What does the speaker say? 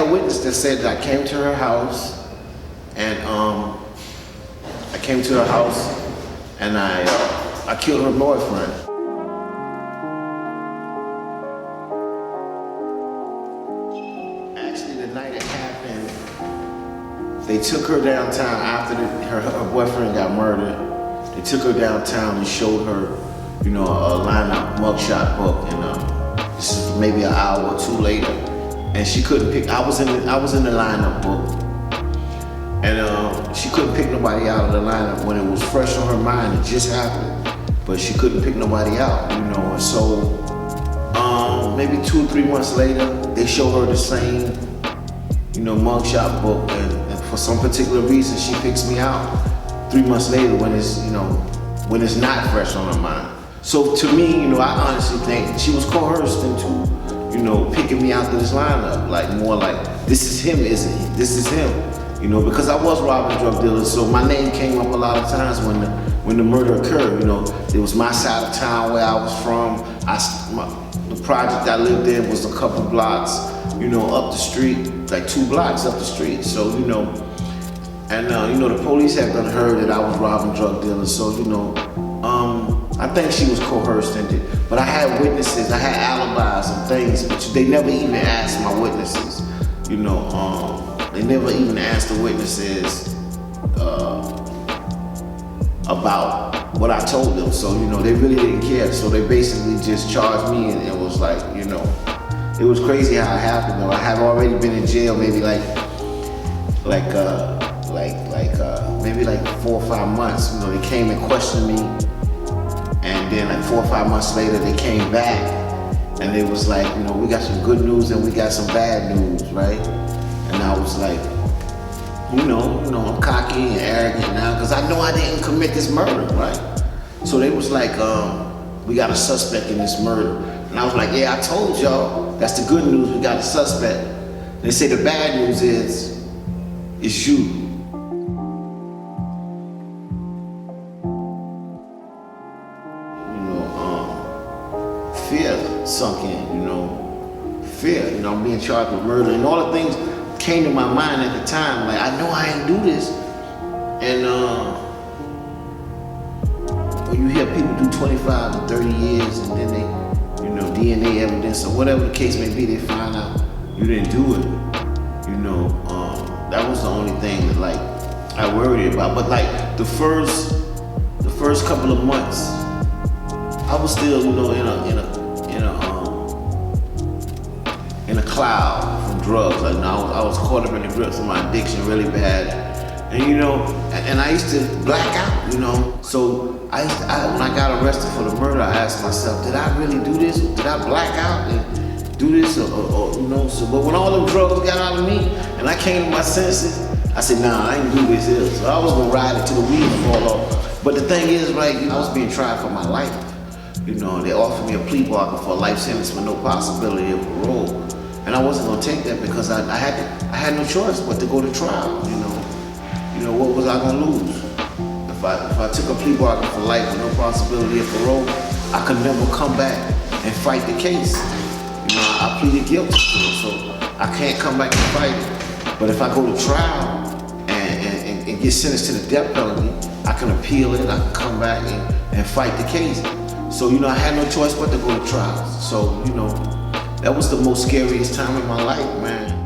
a witness that said that I came to her house, and I came to her house, and I killed her boyfriend. Actually, the night it happened, they took her downtown after her boyfriend got murdered. They took her downtown and showed her, you know, a lineup mugshot book, and this is maybe an hour or two later, and she couldn't pick. I was in the lineup book, and she couldn't pick nobody out of the lineup when it was fresh on her mind. It just happened, but she couldn't pick nobody out, you know. And so maybe 2 or 3 months later, they showed her the same, you know, mugshot book, and for some particular reason, she picks me out 3 months later when it's, you know, when it's not fresh on her mind. So to me, you know, I honestly think she was coerced into, you know, picking me out to this lineup, like more like, this is him, isn't he? This is him, you know, because I was robbing drug dealers, so my name came up a lot of times when the murder occurred. You know, it was my side of town where I was from. The project I lived in was a couple blocks, you know, up the street, like 2 blocks up the street. So, you know, and you know, the police had done heard that I was robbing drug dealers, so, you know, I think she was coerced into it. But I had witnesses, I had alibis and things, but they never even asked my witnesses, you know, they never even asked the witnesses about what I told them. So, you know, they really didn't care. So they basically just charged me, and it was like, you know, it was crazy how it happened though. I have already been in jail maybe maybe like 4 or 5 months. You know, they came and questioned me, and then like 4 or 5 months later they came back, and it was like, you know, we got some good news and we got some bad news, right? And I was like, you know, I'm cocky and arrogant now because I know I didn't commit this murder, right? So they was like, we got a suspect in this murder. And I was like, yeah, I told y'all, that's the good news, we got a suspect. They say the bad news is, it's you. You know, fear sunk in, you know, fear, you know, I'm being charged with murder, and all the things came to my mind at the time, like, I know I ain't do this. And when you hear people do 25 to 30 years, and then they, you know, DNA evidence or whatever the case may be, they find out you didn't do it, you know, that was the only thing that, like, I worried about. But like the first couple of months, I was still, you know, in a cloud from drugs. Like, you know, I was caught up in the grips of my addiction really bad, and you know, and I used to black out, you know. So when I got arrested for the murder, I asked myself, did I really do this? Did I black out and do this, or you know? So, but when all them drugs got out of me and I came to my senses, I said, nah, I ain't do this here. So I was gonna ride it till the weed fall off. But the thing is, right, you know, I was being tried for my life. You know, they offered me a plea bargain for a life sentence with no possibility of parole. And I wasn't gonna take that because I had no choice but to go to trial, you know. You know, what was I gonna lose? If I took a plea bargain for life with no possibility of parole, I could never come back and fight the case. You know, I pleaded guilty to it, so I can't come back and fight it. But if I go to trial and get sentenced to the death penalty, I can appeal it, I can come back and fight the case. So, you know, I had no choice but to go to trial. So, you know, that was the most scariest time in my life, man.